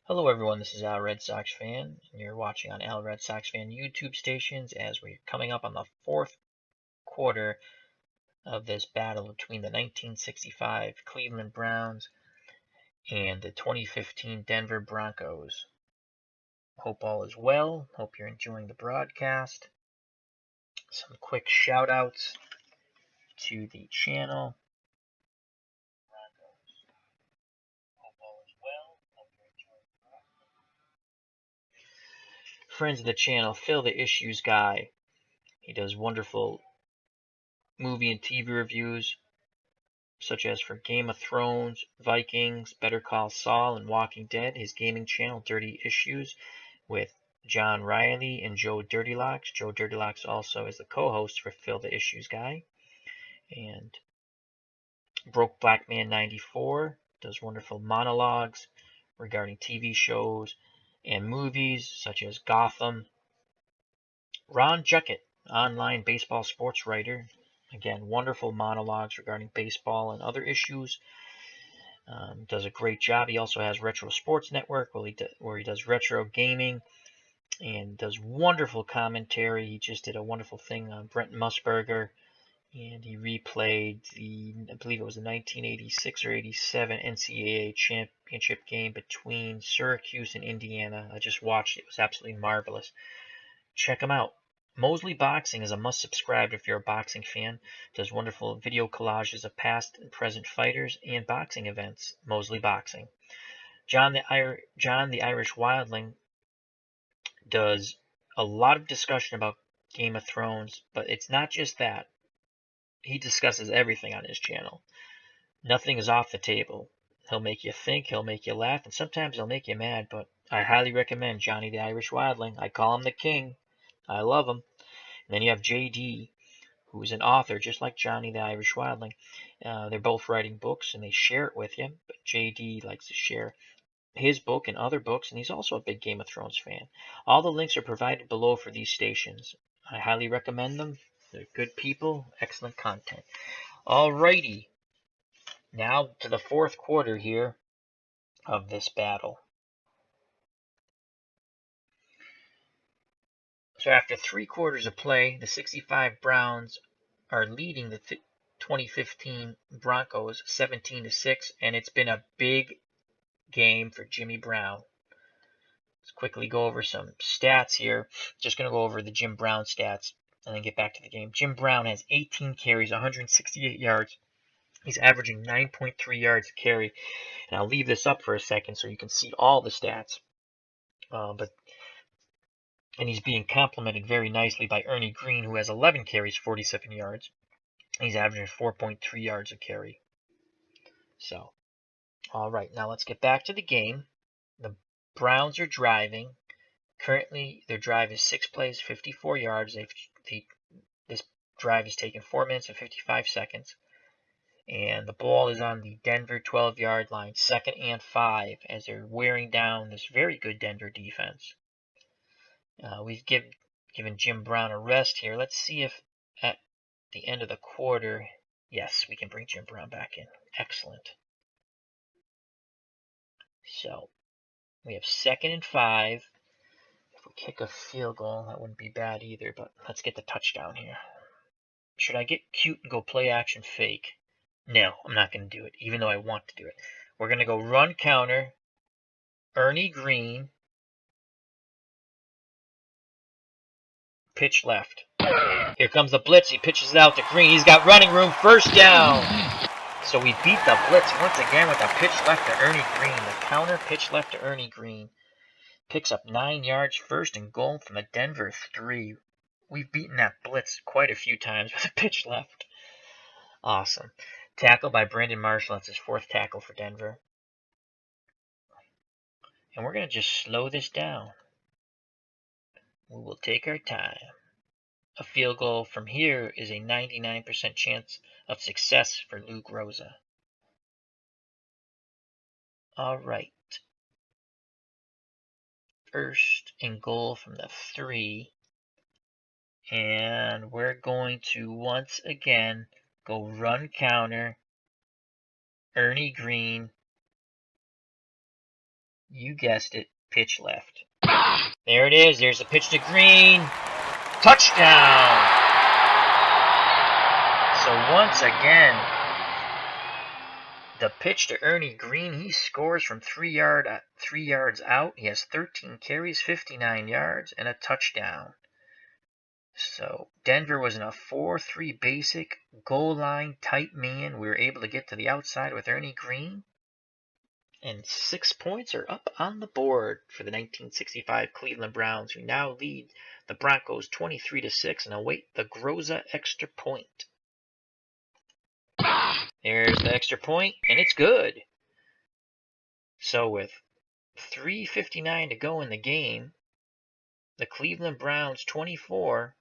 Hello everyone, this is Al Red Sox Fan, and you're watching on Al Red Sox Fan YouTube stations as we're coming up on the fourth quarter of this battle between the 1965 Cleveland Browns and the 2015 Denver Broncos. Hope all is well. Hope you're enjoying the broadcast. Some quick shout outs to the channel. Friends of the channel, Phil the Issues Guy. He does wonderful movie and TV reviews, such as for Game of Thrones, Vikings, Better Call Saul, and Walking Dead. His gaming channel, Dirty Issues, with John Riley and Joe Dirtylocks. Joe Dirtylocks also is the co-host for Phil the Issues Guy. And Broke Black Man 94 does wonderful monologues regarding TV shows and movies such as Gotham. Ron Juckett, online baseball sports writer. Again, wonderful monologues regarding baseball and other issues. Does a great job. He also has Retro Sports Network where he does retro gaming and does wonderful commentary. He just did a wonderful thing on Brent Musburger, and he replayed I believe it was the 1986 or 87 NCAA championship game between Syracuse and Indiana. I just watched it. It was absolutely marvelous. Check him out. Mosley Boxing is a must-subscribe if you're a boxing fan. Does wonderful video collages of past and present fighters and boxing events. Mosley Boxing. John the Irish Wildling does a lot of discussion about Game of Thrones, but it's not just that. He discusses everything on his channel. Nothing is off the table. He'll make you think, he'll make you laugh, and sometimes he'll make you mad, but I highly recommend Johnny the Irish Wildling. I call him the king. I love him. And then you have JD, who's an author, just like Johnny the Irish Wildling. They're both writing books, and they share it with you. But JD likes to share his book and other books, and he's also a big Game of Thrones fan. All the links are provided below for these stations. I highly recommend them. They're good people, excellent content. Alrighty, now to the fourth quarter here of this battle. So after 3 quarters of play, the 65 Browns are leading the 2015 Broncos 17-6, and it's been a big game for Jimmy Brown. Let's quickly go over some stats here. Just going to go over the Jim Brown stats and then get back to the game. Jim Brown has 18 carries, 168 yards. He's averaging 9.3 yards a carry. And I'll leave this up for a second so you can see all the stats. And he's being complemented very nicely by Ernie Green, who has 11 carries, 47 yards. He's averaging 4.3 yards a carry. So, all right, now let's get back to the game. The Browns are driving. Currently, their drive is 6 plays, 54 yards. This drive has taken 4 minutes and 55 seconds. And the ball is on the Denver 12-yard line, 2nd and 5, as they're wearing down this very good Denver defense. We've given Jim Brown a rest here. Let's see if at the end of the quarter, yes, we can bring Jim Brown back in. Excellent. So we have 2nd and 5. If we kick a field goal, that wouldn't be bad either, but let's get the touchdown here. Should I get cute and go play action fake? No, I'm not going to do it, even though I want to do it. We're going to go run counter, Ernie Green, pitch left. Here comes the blitz. He pitches it out to Green. He's got running room. First down. So we beat the blitz once again with a pitch left to Ernie Green. The counter pitch left to Ernie Green. Picks up 9 yards, 1st and goal from the Denver 3. We've beaten that blitz quite a few times with a pitch left. Awesome. Tackle by Brandon Marshall. That's his 4th tackle for Denver. And we're going to just slow this down. We will take our time. A field goal from here is a 99% chance of success for Luke Rosa. All right. 1st and goal from the 3. And we're going to once again go run counter, Ernie Green, You guessed it, pitch left. There it is. There's a pitch to Green. Touchdown! So once again, the pitch to Ernie Green. He scores from 3 yards out. He has 13 carries, 59 yards, and a touchdown. So Denver was in a 4-3 basic goal line tight man. We were able to get to the outside with Ernie Green. And 6 points are up on the board for the 1965 Cleveland Browns, who now lead the Broncos 23-6 and await the Groza extra point. There's the extra point, and it's good. So with 3:59 to go in the game, the Cleveland Browns 24,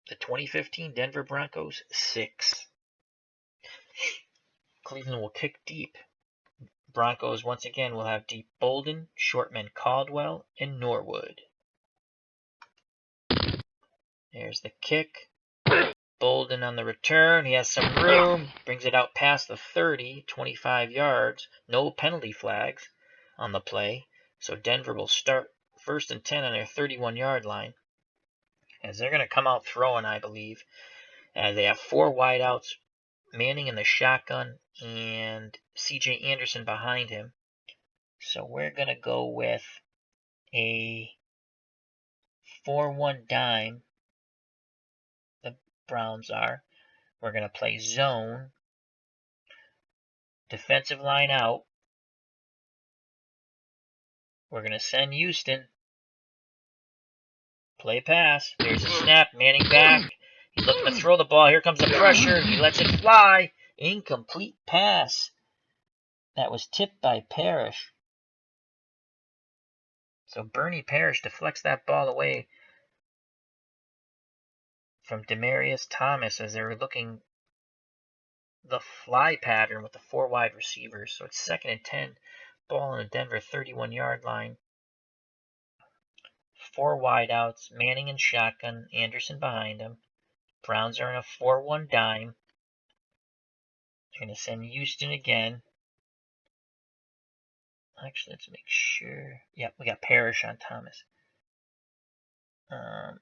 the 2015 Denver Broncos 6. Cleveland will kick deep. Broncos once again will have deep Bolden, shortman Caldwell, and Norwood. There's the kick. Bolden on the return. He has some room. Brings it out past the 30, 25 yards. No penalty flags on the play. So Denver will start 1st and 10 on their 31-yard line. As they're going to come out throwing, I believe. They have 4 wideouts. Manning in the shotgun and C.J. Anderson behind him. So we're going to go with a 4-1 dime. The Browns are. We're going to play zone. Defensive line out. We're going to send Houston. Play pass. There's a snap. Manning back. He's looking to throw the ball. Here comes the pressure. He lets it fly. Incomplete pass. That was tipped by Parrish. So Bernie Parrish deflects that ball away from Demaryius Thomas as they were looking the fly pattern with the 4 wide receivers. So it's 2nd and 10. Ball on the Denver 31-yard line. 4 wideouts. Manning in shotgun. Anderson behind him. Browns are in a 4-1 dime. They're going to send Houston again. Actually, let's make sure. Yep, we got Parrish on Thomas. I'm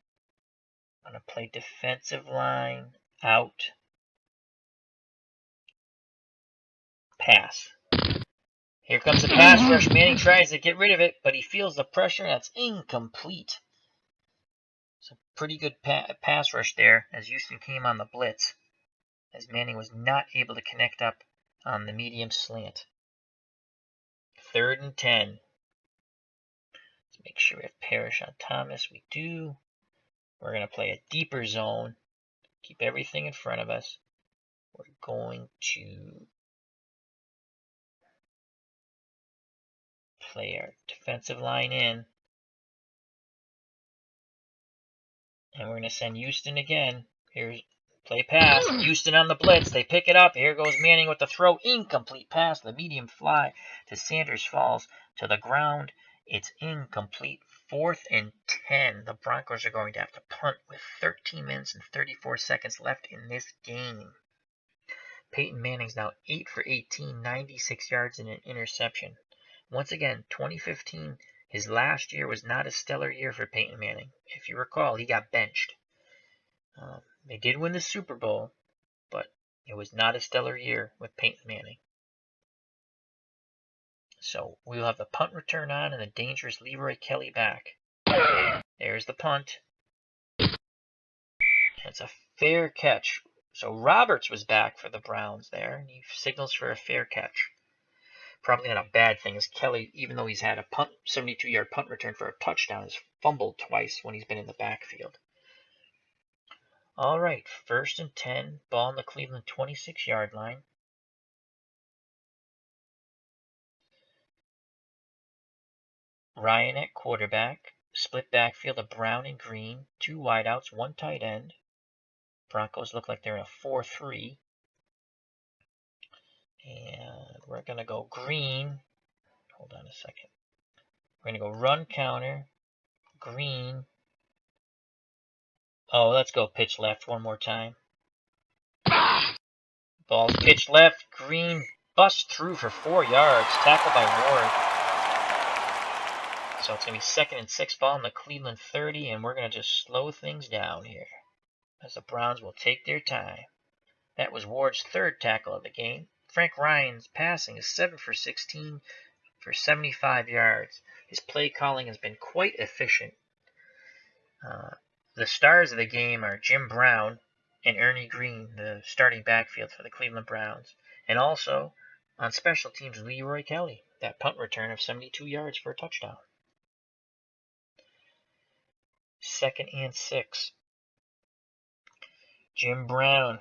going to play defensive line out. Pass. Here comes the pass rush. Manning tries to get rid of it, but he feels the pressure. That's incomplete. It's a pretty good pass rush there as Houston came on the blitz, as Manning was not able to connect up on the medium slant. 3rd and 10. Let's make sure we have Parrish on Thomas. We do. We're going to play a deeper zone. Keep everything in front of us. We're going to play our defensive line in. And we're going to send Houston again. Here's play pass. Houston on the blitz. They pick it up. Here goes Manning with the throw. Incomplete pass. The medium fly to Sanders falls to the ground. It's incomplete. 4th and 10. The Broncos are going to have to punt with 13 minutes and 34 seconds left in this game. Peyton Manning's now 8 for 18, 96 yards and an interception. Once again, 2015, his last year was not a stellar year for Peyton Manning. If you recall, he got benched. They did win the Super Bowl, but it was not a stellar year with Peyton Manning. So we'll have the punt return on and the dangerous Leroy Kelly back. There's the punt. It's a fair catch. So Roberts was back for the Browns there, and he signals for a fair catch. Probably not a bad thing, as Kelly, even though he's had a 72-yard punt return for a touchdown, has fumbled twice when he's been in the backfield. All right, 1st and 10, ball on the Cleveland 26-yard line. Ryan at quarterback, split backfield of Brown and Green, 2 wideouts, 1 tight end. Broncos look like they're in a 4-3. And we're going to go Green. Hold on a second. We're going to go run counter, Green. Oh, let's go pitch left one more time. Ball's pitched left. Green busts through for 4 yards. Tackled by Ward. So it's going to be 2nd and 6 ball in the Cleveland 30, and we're going to just slow things down here as the Browns will take their time. That was Ward's 3rd tackle of the game. Frank Ryan's passing is 7 for 16 for 75 yards. His play calling has been quite efficient. The stars of the game are Jim Brown and Ernie Green, the starting backfield for the Cleveland Browns. And also, on special teams, Leroy Kelly, that punt return of 72 yards for a touchdown. 2nd and 6. Jim Brown.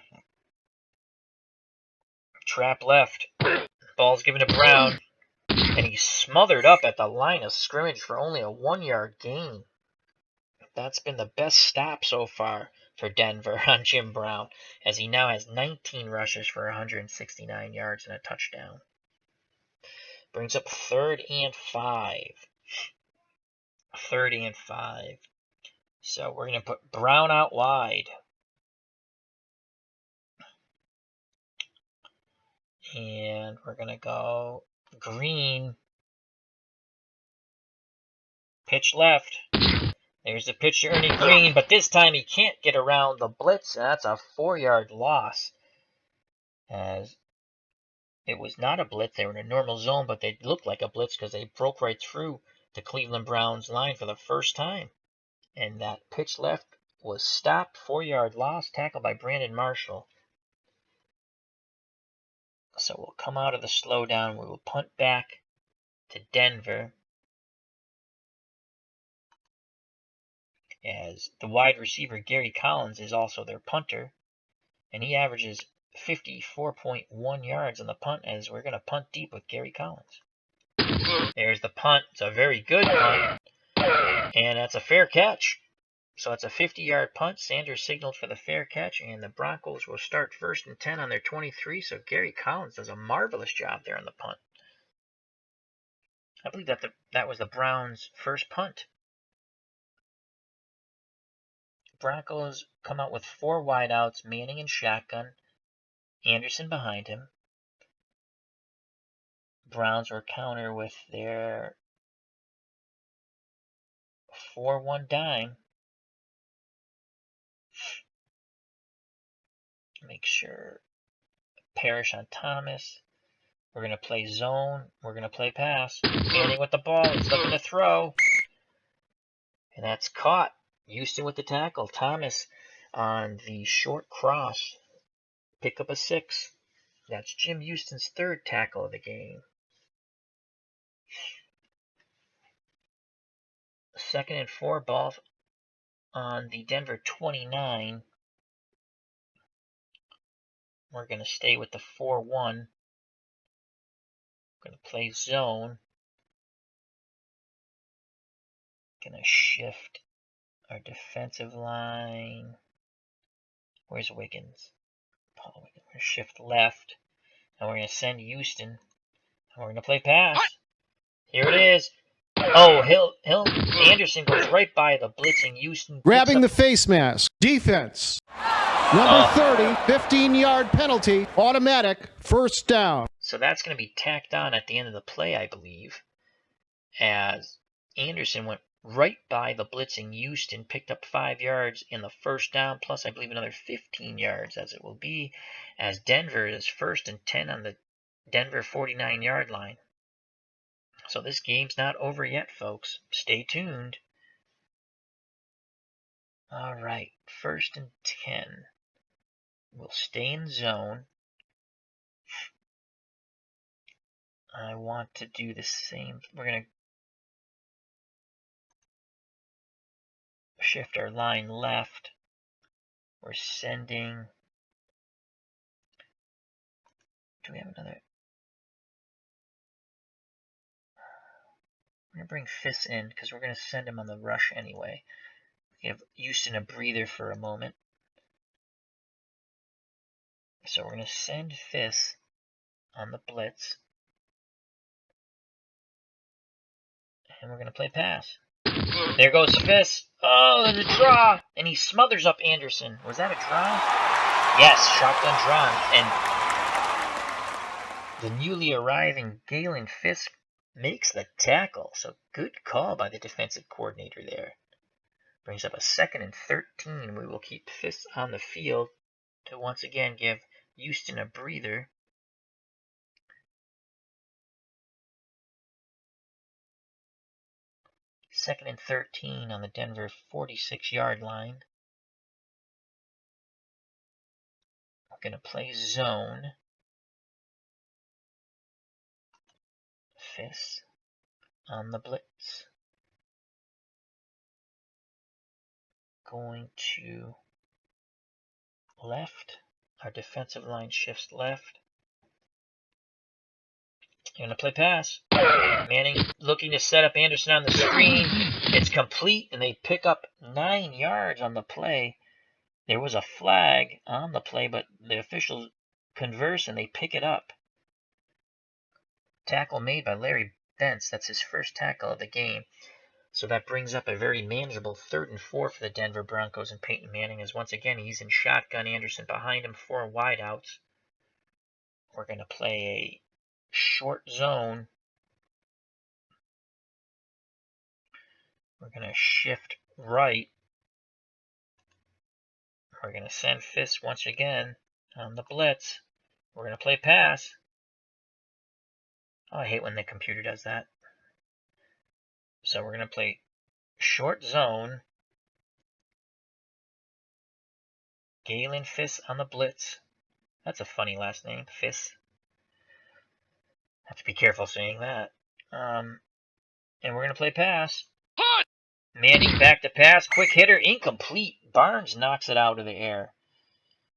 Trap left. Ball's given to Brown. And he's smothered up at the line of scrimmage for only a 1-yard gain. That's been the best stop so far for Denver on Jim Brown, as he now has 19 rushes for 169 yards and a touchdown. Brings up 3rd and 5. 3rd and 5. So we're going to put Brown out wide. And we're going to go Green. Pitch left. There's the pitch to Ernie Green, but this time he can't get around the blitz, and that's a 4-yard loss. As it was not a blitz, they were in a normal zone, but they looked like a blitz because they broke right through the Cleveland Browns line for the first time. And that pitch left was stopped, 4-yard loss, tackled by Brandon Marshall. So we'll come out of the slowdown. We will punt back to Denver, as the wide receiver Gary Collins is also their punter, and he averages 54.1 yards on the punt, as we're going to punt deep with Gary Collins. There's the punt. It's a very good punt, and that's a fair catch. So it's a 50-yard punt. Sanders signaled for the fair catch, and the Broncos will start 1st and 10 on their 23, so Gary Collins does a marvelous job there on the punt. I believe that was the Browns' first punt. Broncos come out with 4 wideouts, Manning in shotgun, Anderson behind him. Browns will counter with their 4-1 dime. Make sure Parrish on Thomas. We're going to play zone. We're going to play pass. Manning with the ball. He's looking to throw. And that's caught. Houston with the tackle. Thomas on the short cross. Pick up a 6. That's Jim Houston's 3rd tackle of the game. 2nd and 4, ball on the Denver 29. We're going to stay with the 4-1. We're going to play zone. Going to shift our defensive line. Where's Wiggins? Paul Wiggins. We're going to shift left. And we're going to send Houston. And we're going to play pass. Here it is. Oh, Anderson goes right by the blitzing Houston. Grabbing the face mask. Defense. Number 30, 15-yard penalty. Automatic. 1st down. So that's going to be tacked on at the end of the play, I believe, as Anderson went right by the blitzing Houston, picked up 5 yards in the 1st down, plus I believe another 15 yards, as it will be, as Denver is 1st and 10 on the Denver 49-yard line. So this game's not over yet, folks. Stay tuned. All right, 1st and 10. We'll stay in zone. I want to do the same. We're going to shift our line left. We're sending. Do we have another? We're going to bring Fiss in because we're going to send him on the rush anyway. Give Houston a breather for a moment. So we're going to send Fiss on the blitz. And we're going to play pass. There goes Fiss. Oh, there's a draw. And he smothers up Anderson. Was that a draw? Yes, shotgun draw. And the newly arriving Galen Fisk makes the tackle. So good call by the defensive coordinator there. Brings up a 2nd and 13. We will keep Fiss on the field to once again give Houston a breather. Second and 13 on the Denver 46-yard line. We're going to play zone. Fiss on the blitz. Going to left. Our defensive line shifts left. Going to play pass. Manning looking to set up Anderson on the screen. It's complete, and they pick up 9 yards on the play. There was a flag on the play, but the officials converse, and they pick it up. Tackle made by Larry Bentz. That's his first tackle of the game. So that brings up a very manageable 3rd and 4 for the Denver Broncos, and Peyton Manning is once again, he's in shotgun. Anderson behind him, 4 wideouts. We're going to play a short zone. We're going to shift right. We're going to send Fiss once again on the blitz. We're going to play pass. Oh, I hate when the computer does that. So we're going to play short zone. Galen Fiss on the blitz. That's a funny last name, Fiss. Have to be careful saying that. And we're going to play pass. Manning back to pass. Quick hitter, incomplete. Barnes knocks it out of the air.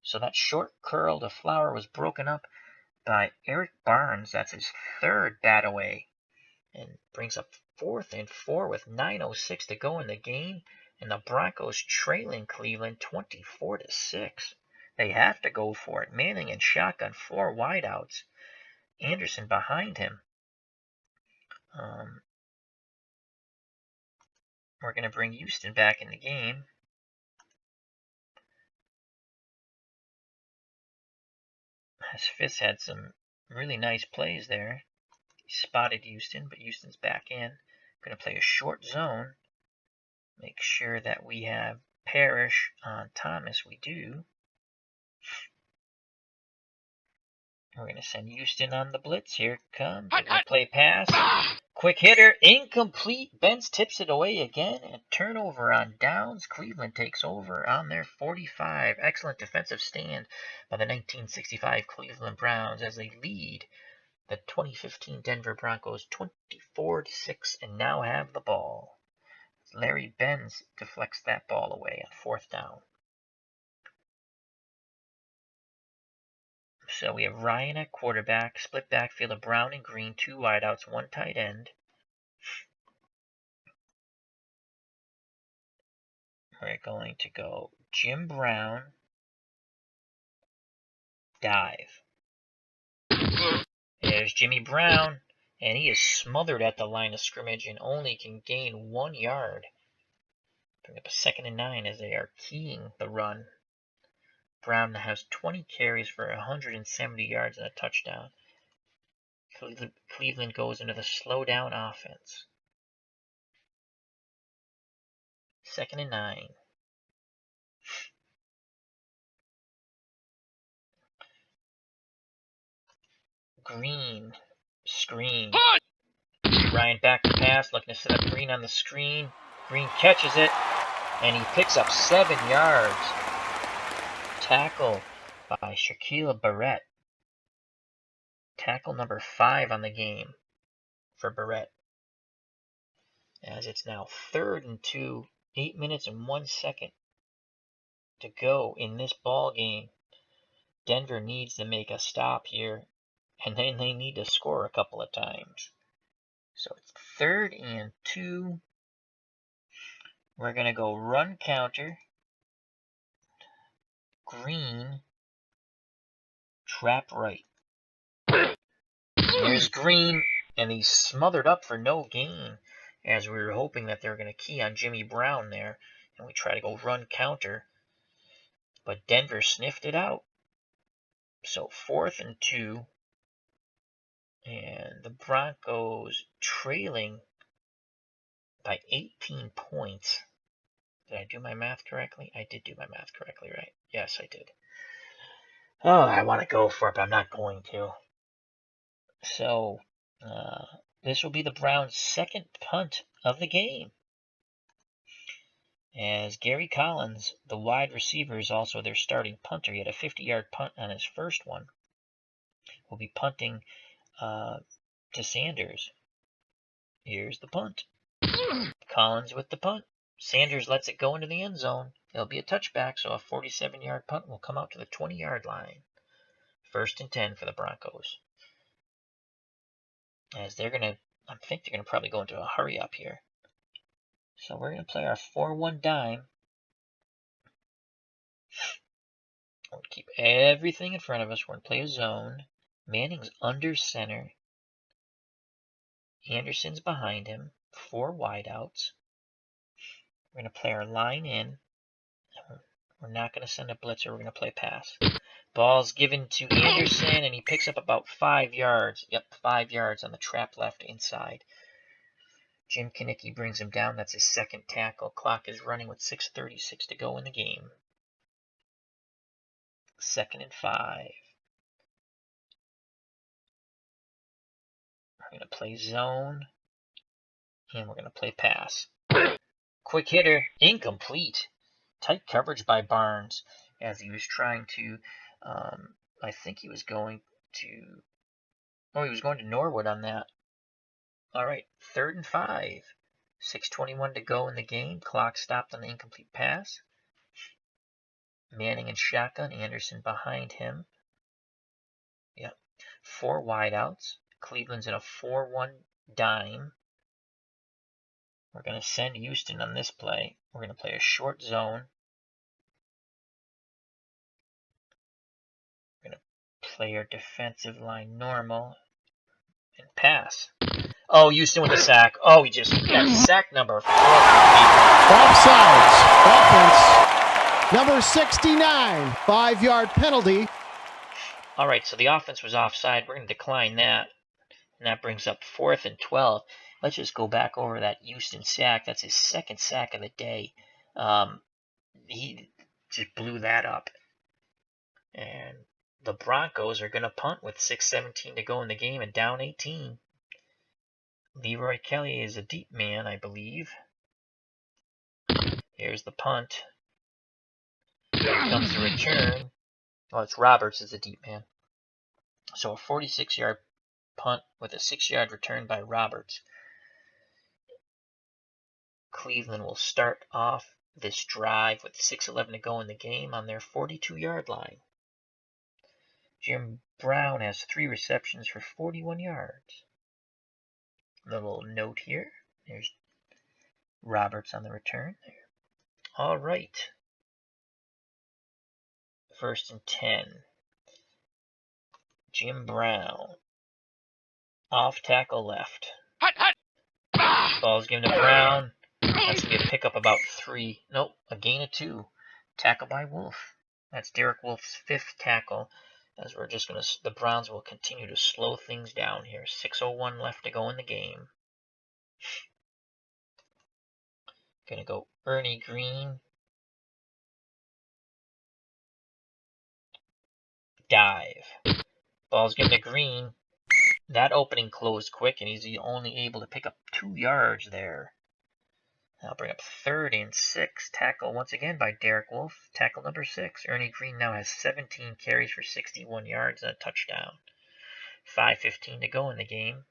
So that short curl to Flower was broken up by Eric Barnes. That's his 3rd bat away. And brings up 4th and 4 with 9:06 to go in the game. And the Broncos trailing Cleveland 24-6. They have to go for it. Manning in shotgun, 4 wideouts. Anderson behind him. We're going to bring Houston back in the game. As Fiss had some really nice plays there. He spotted Houston, but Houston's back in. Going to play a short zone. Make sure that we have Parrish on Thomas. We do. We're going to send Houston on the blitz. Here it comes. We're going to play pass. Quick hitter, incomplete. Benz tips it away again, and turnover on downs. Cleveland takes over on their 45. Excellent defensive stand by the 1965 Cleveland Browns as they lead the 2015 Denver Broncos 24-6 and now have the ball. Larry Benz deflects that ball away on 4th down. So we have Ryan at quarterback, split backfield of Brown and Green, 2 wideouts, 1 tight end. We're going to go Jim Brown, dive. There's Jimmy Brown, and he is smothered at the line of scrimmage and only can gain 1 yard. Bring up a 2nd and 9 as they are keying the run. Brown has 20 carries for 170 yards and a touchdown. Cleveland goes into the slow down offense. 2nd and 9. Green, screen. Ryan back to pass, looking to set up Green on the screen. Green catches it, and he picks up 7 yards. Tackle by Shaquille Barrett. Tackle number 5 on the game for Barrett. As it's now 3rd and 2, 8 minutes and 1 second to go in this ball game. Denver needs to make a stop here, and then they need to score a couple of times. So it's 3rd and 2. We're going to go run counter. Green. Trap right. There's Green, and he's smothered up for no gain, as we were hoping that they were going to key on Jimmy Brown there, and we try to go run counter. But Denver sniffed it out. So 4th and 2. And the Broncos trailing by 18 points. Did I do my math correctly? I did do my math correctly, right? Yes, I did. Oh, I want to go for it, but I'm not going to. So, this will be the Browns' second punt of the game. As Gary Collins, the wide receiver, is also their starting punter. He had a 50-yard punt on his first one. Will be punting to Sanders. Here's the punt. Collins with the punt. Sanders lets it go into the end zone. It'll be a touchback, so a 47-yard punt will come out to the 20-yard line. 1st and 10 for the Broncos. As I think they're going to probably go into a hurry up here. So we're going to play our 4-1 dime. We'll keep everything in front of us. We're going to play a zone. Manning's under center. Anderson's behind him. 4 wideouts. We're going to play our line in. We're not going to send a blitzer. We're going to play pass. Ball's given to Anderson, and he picks up about 5 yards. Yep, 5 yards on the trap left inside. Jim Kinnicky brings him down. That's his second tackle. Clock is running with 6:36 to go in the game. 2nd and 5. We're going to play zone, and we're going to play pass. Quick hitter, incomplete. Tight coverage by Barnes as he was trying to, I think he was going to, he was going to Norwood on that. All right, 3rd and 5. 6:21 to go in the game. Clock stopped on the incomplete pass. Manning in shotgun, Anderson behind him. Yep. 4 wideouts. Cleveland's in a 4-1 dime. We're going to send Houston on this play. We're going to play a short zone. We're going to play our defensive line normal and pass. Oh, Houston with a sack. Oh, he just got sack number 4. Offsides. Offense. Number 69. 5-yard penalty. All right, so the offense was offside. We're going to decline that. And that brings up 4th and 12. Let's just go back over that Houston sack. That's his 2nd sack of the day. He just blew that up. And the Broncos are going to punt with 6:17 to go in the game and down 18. Leroy Kelly is a deep man, I believe. Here's the punt. Here comes the return. Well, it's Roberts is a deep man. So a 46-yard punt with a 6-yard return by Roberts. Cleveland will start off this drive with 6:11 to go in the game on their 42-yard line. Jim Brown has 3 receptions for 41 yards. Little note here. There's Roberts on the return there. All right. 1st and 10. Jim Brown. Off tackle left. Ball's given to Brown. That's going to be a pickup about 3. Nope, a gain of 2. Tackle by Wolf. That's Derek Wolf's 5th tackle. As we're just going to, the Browns will continue to slow things down here. 6:01 left to go in the game. Going to go Ernie Green. Dive. Ball's given to Green. That opening closed quick, and he's only able to pick up 2 yards there. That'll bring up 3rd and 6. Tackle once again by Derek Wolf. Tackle number 6. Ernie Green now has 17 carries for 61 yards and a touchdown. 5:15 to go in the game.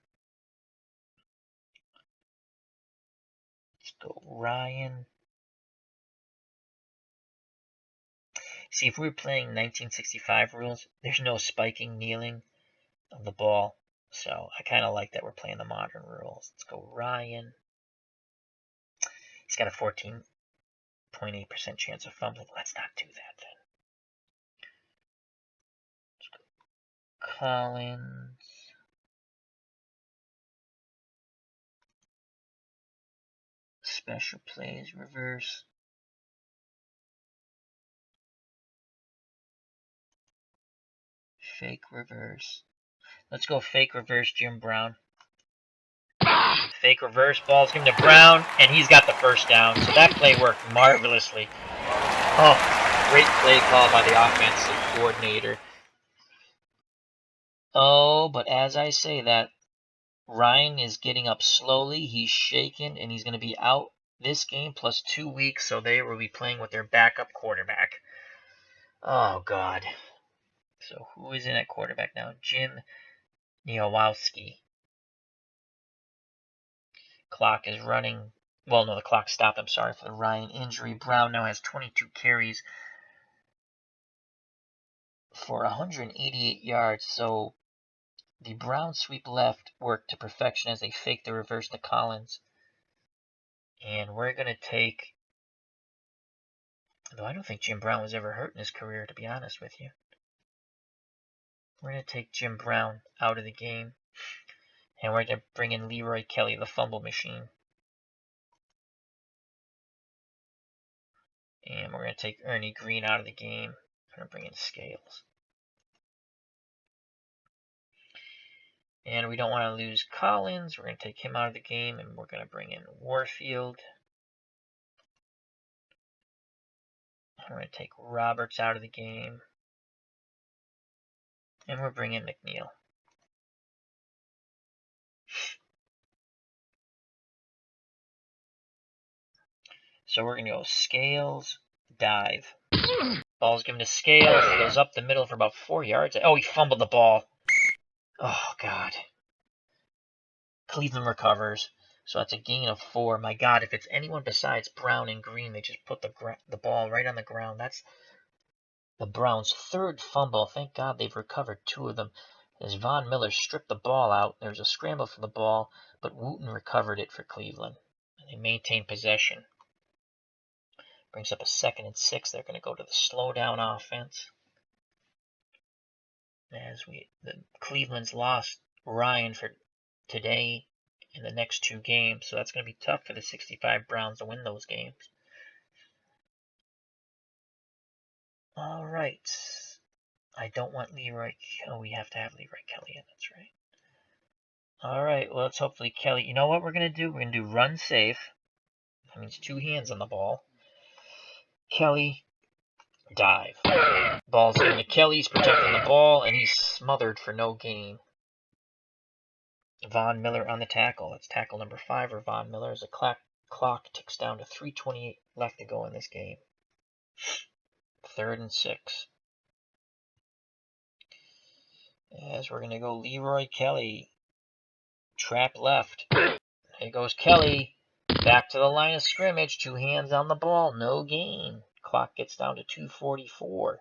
Let's go Ryan. See, if we were playing 1965 rules, there's no spiking, kneeling of the ball. So I kind of like that we're playing the modern rules. Let's go Ryan. He's got a 14.8% chance of fumbling. Let's not do that then. Let's go Collins. Special plays, reverse. Fake reverse. Let's go fake reverse Jim Brown. Fake reverse, ball's given to Brown, and he's got the first down. So that play worked marvelously. Oh, great play call by the offensive coordinator. Oh, but as I say that, Ryan is getting up slowly. He's shaken, and he's going to be out this game plus 2 weeks, so they will be playing with their backup quarterback. Oh, God. So who is in at quarterback now? Jim Niewoski. Clock is running. Well, no, the clock stopped. I'm sorry for the Ryan injury. Brown now has 22 carries for 188 yards. So the Brown sweep left worked to perfection as they fake the reverse to Collins. And we're going to take, though I don't think Jim Brown was ever hurt in his career, to be honest with you. We're going to take Jim Brown out of the game. And we're going to bring in Leroy Kelly, the fumble machine. And we're going to take Ernie Green out of the game. We're going to bring in Scales. And we don't want to lose Collins. We're going to take him out of the game, and we're going to bring in Warfield. We're going to take Roberts out of the game. And we're bringing McNeil. So we're going to go Scales, dive. Ball's given to Scales. He goes up the middle for about 4 yards. Oh, he fumbled the ball. Oh, God. Cleveland recovers. So that's a gain of 4. My God, if it's anyone besides Brown and Green, they just put the ball right on the ground. That's the Browns' third fumble. Thank God they've recovered 2 of them. As Von Miller stripped the ball out, there was a scramble for the ball, but Wooten recovered it for Cleveland. And they maintained possession. Brings up a 2nd and 6. They're going to go to the slow down offense. As Cleveland's lost Ryan for today in the next 2 games, so that's going to be tough for the 65 Browns to win those games. All right. I don't want Leroy. Oh, we have to have Leroy Kelly in. That's right. All right. Well, let's hopefully Kelly. You know what we're going to do? We're going to do run safe. That means 2 hands on the ball. Kelly, dive. Ball's going to Kelly. He's protecting the ball, and he's smothered for no gain. Von Miller on the tackle. That's tackle number 5 for Von Miller as the clock ticks down to 3:28 left to go in this game. 3rd and 6. As we're going to go Leroy Kelly. Trap left. Here goes Kelly. Back to the line of scrimmage. 2 hands on the ball. No gain. Clock gets down to 2:44.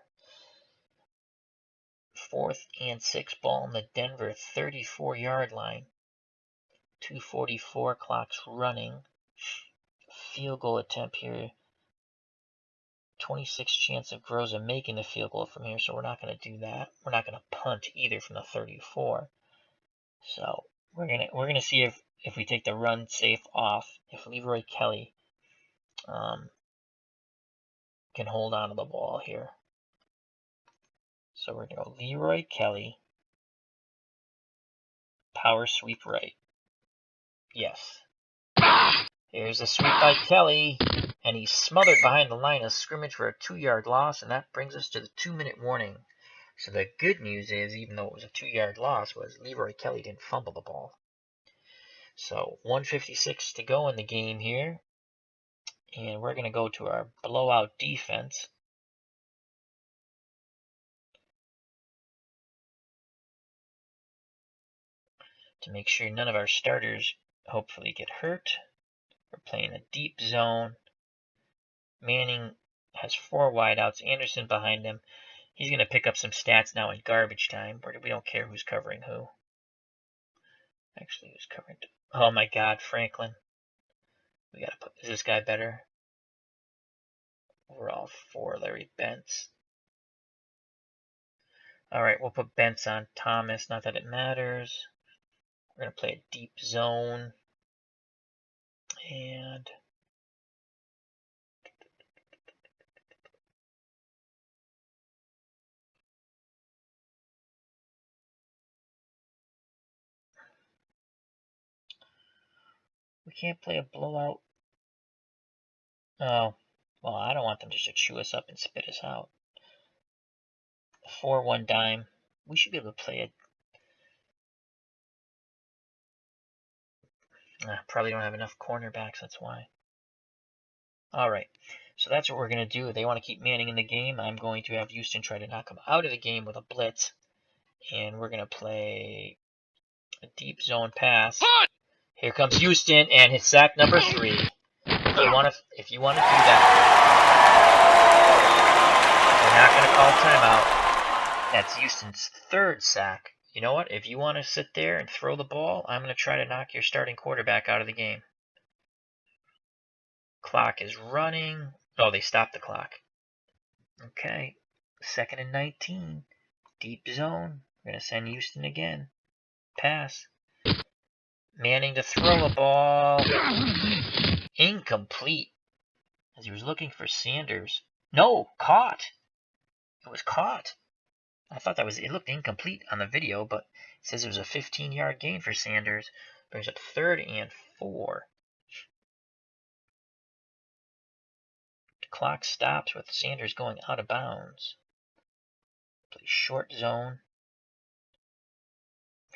4th and 6 ball on the Denver 34-yard line. 2:44 clock's running. Field goal attempt here. 26 chance of Groza making the field goal from here, so we're not going to do that. We're not going to punt either from the 34. So we're gonna see if we take the run safe off, if Leroy Kelly can hold on to the ball here. So we're gonna go Leroy Kelly, power sweep right. Yes. Here's a sweep by Kelly, and he's smothered behind the line of scrimmage for a 2-yard loss, and that brings us to the 2-minute warning. So the good news is, even though it was a 2-yard loss, was Leroy Kelly didn't fumble the ball. So 1:56 to go in the game here, and we're going to go to our blowout defense. To make sure none of our starters hopefully get hurt. We're playing a deep zone. Manning has 4 wideouts. Anderson behind him. He's going to pick up some stats now in garbage time. We don't care who's covering who. Actually, who's covering? Oh my God, Franklin. We got to put. Is this guy better? We're all for Larry Bentz. All right, we'll put Bentz on Thomas. Not that it matters. We're going to play a deep zone. And We can't play a blowout. Oh, well, I don't want them just to chew us up and spit us out. 4-1 dime. We should be able to play it. Probably don't have enough cornerbacks, that's why. Alright, so that's what we're going to do. They want to keep Manning in the game. I'm going to have Houston try to knock him out of the game with a blitz. And we're going to play a deep zone pass. Here comes Houston and his sack number 3. If you want to do that, we're not going to call timeout. That's Houston's 3rd sack. You know what? If you want to sit there and throw the ball, I'm going to try to knock your starting quarterback out of the game. Clock is running. Oh, they stopped the clock. Okay. 2nd and 19. Deep zone. We're going to send Houston again. Pass. Manning to throw a ball. Incomplete. As he was looking for Sanders. No, caught. It was caught. I thought it looked incomplete on the video, but it says it was a 15-yard gain for Sanders. Brings up 3rd and 4. The clock stops with Sanders going out of bounds. Play short zone.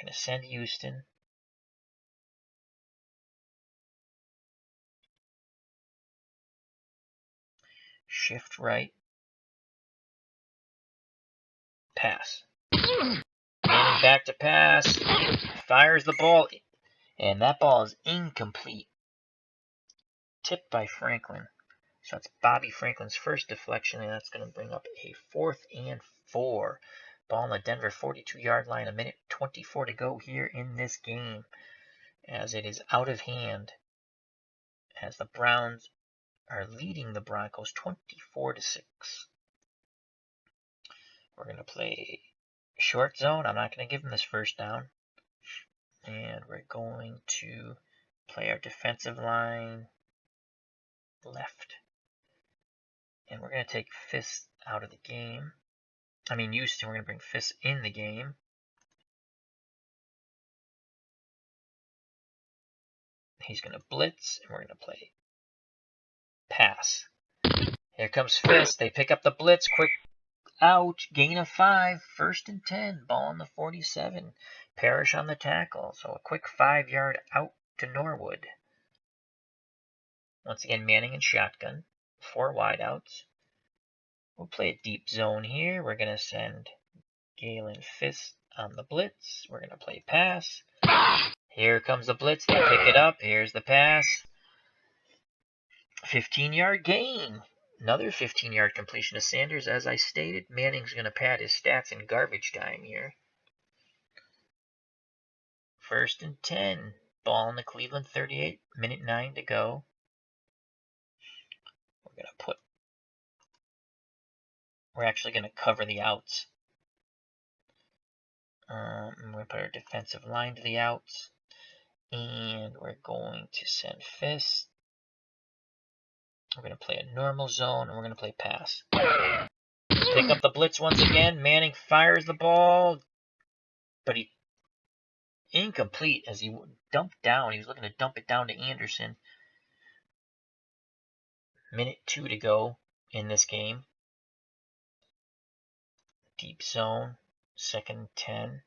Going to send Houston. Shift right. Pass. Manning back to pass. Fires the ball. And that ball is incomplete. Tipped by Franklin. So that's Bobby Franklin's first deflection, and that's going to bring up a 4th and 4. Ball on the Denver 42-yard line. 1:24 to go here in this game. As it is out of hand. As the Browns are leading the Broncos 24-6. We're going to play short zone. I'm not going to give them this first down. And we're going to play our defensive line left. And we're going to take Fisk out of the game. Houston, we're going to bring Fisk in the game. He's going to blitz, and we're going to play pass. Here comes Fisk. They pick up the blitz. Quick out. Gain of 5. 1st and 10. Ball on the 47. Parrish on the tackle. So a quick 5-yard out to Norwood. Once again, Manning and shotgun. 4 wideouts. We'll play a deep zone here. We're going to send Galen Fisk on the blitz. We're going to play pass. Here comes the blitz. They pick it up. Here's the pass. 15-yard gain. Another 15-yard completion to Sanders. As I stated, Manning's going to pad his stats in garbage time here. 1st and 10. Ball in the Cleveland 38. 1:09 to go. We're actually going to cover the outs. We're going to put our defensive line to the outs. And we're going to send Fisk. We're going to play a normal zone, and we're going to play pass. Pick up the blitz once again. Manning fires the ball, but he incomplete as he dumped down. He was looking to dump it down to Anderson. 1:02 to go in this game. Deep zone, 2nd and 10.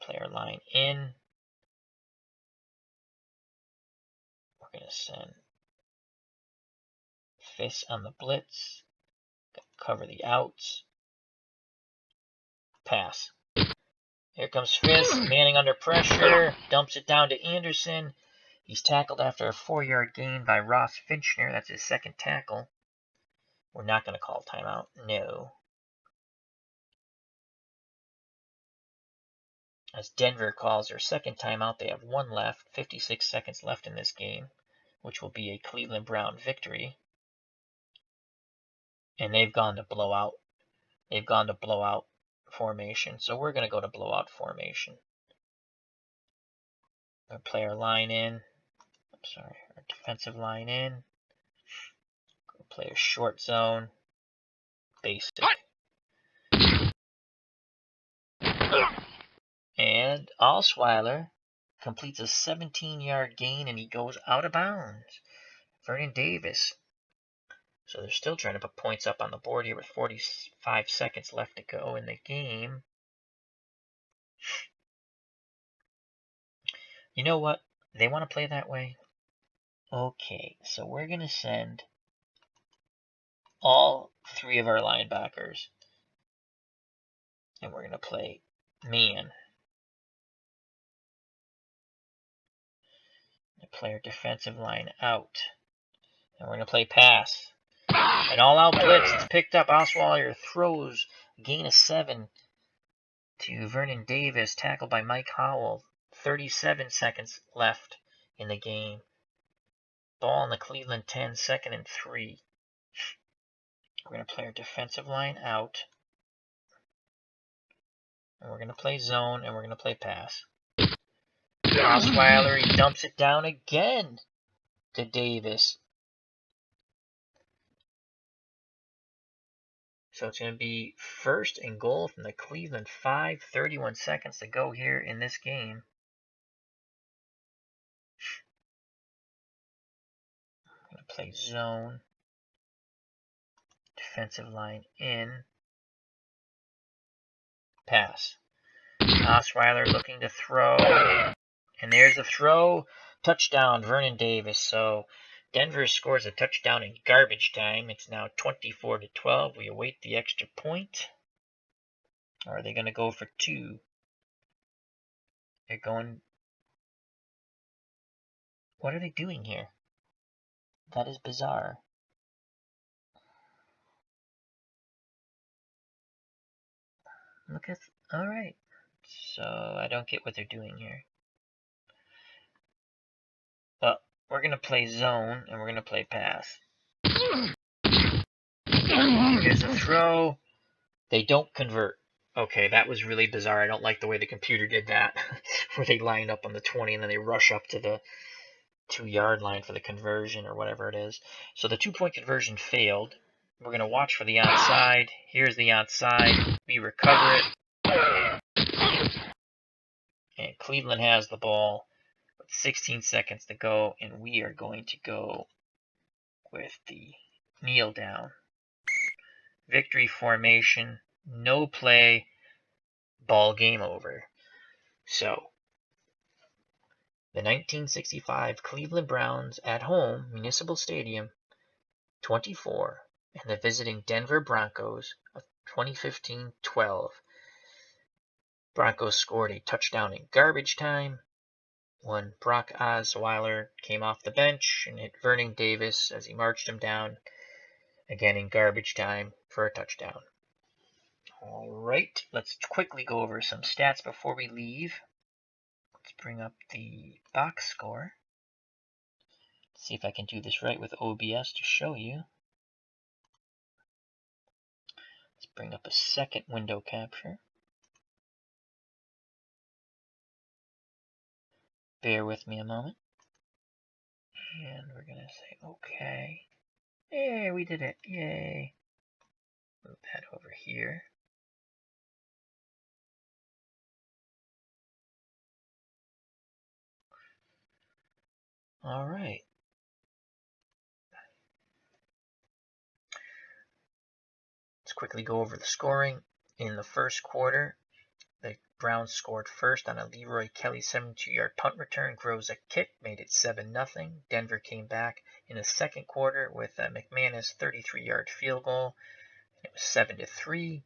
Player line in. We're going to send Fisk on the blitz. Cover the outs. Pass. Here comes Fisk. Manning under pressure. Dumps it down to Anderson. He's tackled after a 4-yard gain by Ross Finchner. That's his 2nd tackle. We're not going to call timeout. No. As Denver calls their 2nd timeout, they have 1 left. 56 seconds left in this game, which will be a Cleveland Brown victory. And they've gone to blowout. They've gone to blowout formation. So we're going to go to blowout formation. Our player line in. Our defensive line in. Go play a short zone. Basic. And Osweiler completes a 17-yard gain, and he goes out of bounds. Vernon Davis. So they're still trying to put points up on the board here with 45 seconds left to go in the game. You know what? They want to play that way? Okay, so we're going to send all 3 of our linebackers. And we're going to play man. And play our defensive line out. And we're going to play pass. An all-out blitz. It's picked up. Osweiler throws. Gain of 7 to Vernon Davis. Tackled by Mike Howell. 37 seconds left in the game. Ball in the Cleveland 10. 2nd and 3. We're going to play our defensive line out. And we're going to play zone. And we're going to play pass. Osweiler, he dumps it down again to Davis. So it's going to be 1st and goal from the Cleveland 5. 31 seconds to go here in this game. I'm going to play zone. Defensive line in. Pass. Osweiler looking to throw. And there's the throw. Touchdown, Vernon Davis. So Denver scores a touchdown in garbage time. It's now 24-12. We await the extra point. Or are they going to go for 2? They're going... What are they doing here? That is bizarre. Look at... Alright. So I don't get what they're doing here. Well, we're going to play zone and we're going to play pass. Here's a throw. They don't convert. Okay, that was really bizarre. I don't like the way the computer did that. Where they line up on the 20 and then they rush up to the 2-yard line for the conversion or whatever it is. So the 2-point conversion failed. We're going to watch for the onside. Here's the onside. We recover it. And Cleveland has the ball with 16 seconds to go. And we are going to go with the kneel down. Victory formation. No play. Ball game over. So, the 1965 Cleveland Browns at home, Municipal Stadium, 24, and the visiting Denver Broncos of 2015-12. Broncos scored a touchdown in garbage time when Brock Osweiler came off the bench and hit Vernon Davis as he marched him down again in garbage time for a touchdown. All right, let's quickly go over some stats before we leave. Let's bring up the box score. See if I can do this right with OBS to show you. Let's bring up a second window capture. Bear with me a moment. And we're going to say okay. Hey, we did it. Yay. Move that over here. All right. Let's quickly go over the scoring. In the first quarter, the Browns scored first on a Leroy Kelly 72-yard punt return. Grows a kick, made it 7-0. Denver came back in the second quarter with a McManus 33-yard field goal. It was 7-3.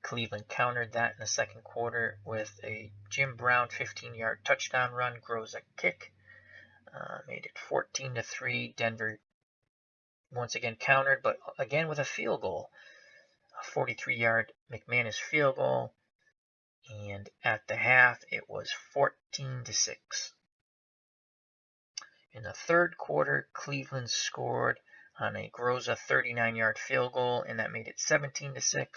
Cleveland countered that in the second quarter with a Jim Brown 15-yard touchdown run. Grows a kick, made it 14-3. Denver once again countered, but again with a field goal. A 43-yard McManus field goal. And at the half, it was 14-6. In the third quarter, Cleveland scored on a Groza 39-yard field goal, and that made it 17-6.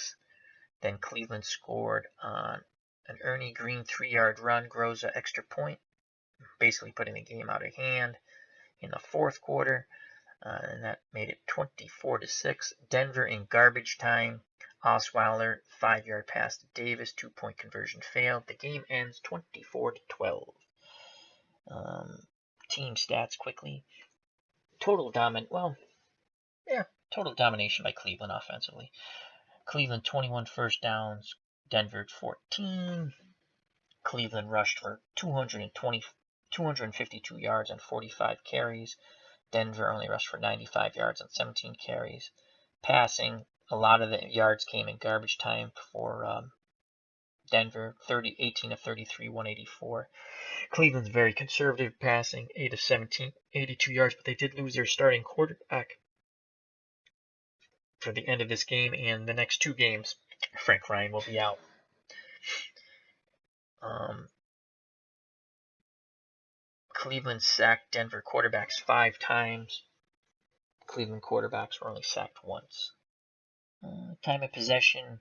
Then Cleveland scored on an Ernie Green 3-yard run, Groza extra point, basically putting the game out of hand in the fourth quarter, and that made it 24-6. Denver in garbage time, Osweiler, 5-yard pass to Davis, 2-point conversion failed. The game ends 24-12. Team stats quickly. Total domination by Cleveland offensively. Cleveland 21 first downs, Denver 14. Cleveland rushed for 252 yards and 45 carries. Denver only rushed for 95 yards and 17 carries. Passing, a lot of the yards came in garbage time for Denver, 18 of 33, 184. Cleveland's very conservative passing, 8 of 17, 82 yards, but they did lose their starting quarterback for the end of this game and the next 2 games. Frank Ryan will be out. Cleveland sacked Denver quarterbacks 5 times. Cleveland quarterbacks were only sacked once. Time of possession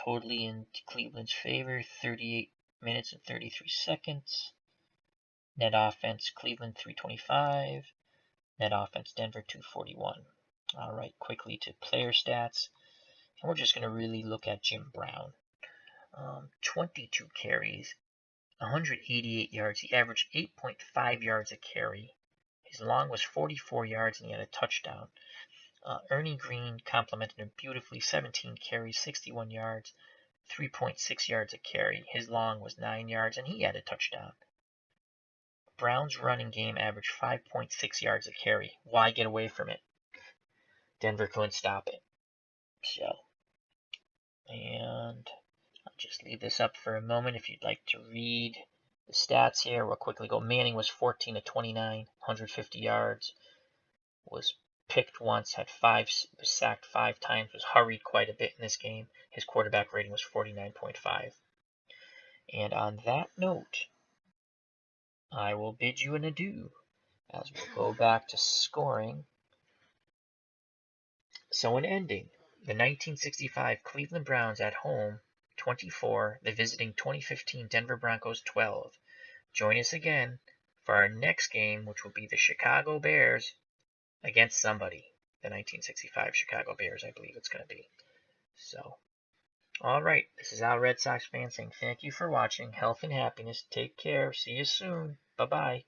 totally in Cleveland's favor, 38 minutes and 33 seconds. Net offense, Cleveland 325. Net offense, Denver 241. All right, quickly to player stats. And we're just going to really look at Jim Brown. 22 carries, 188 yards. He averaged 8.5 yards a carry. His long was 44 yards, and he had a touchdown. Ernie Green complimented him beautifully. 17 carries, 61 yards, 3.6 yards a carry. His long was 9 yards, and he had a touchdown. Brown's running game averaged 5.6 yards a carry. Why get away from it? Denver couldn't stop it. So, and I'll just leave this up for a moment if you'd like to read the stats here. We'll quickly go. Manning was 14 of 29, 150 yards. Was picked once, was sacked 5 times, was hurried quite a bit in this game. His quarterback rating was 49.5. And on that note, I will bid you an adieu as we'll go back to scoring. So in ending, the 1965 Cleveland Browns at home 24, the visiting 2015 Denver Broncos 12. Join us again for our next game, which will be the Chicago Bears against somebody. The 1965 Chicago Bears, I believe it's going to be. So, all right, this is Al Red Sox fan saying thank you for watching. Health and happiness. Take care. See you soon. Bye-bye.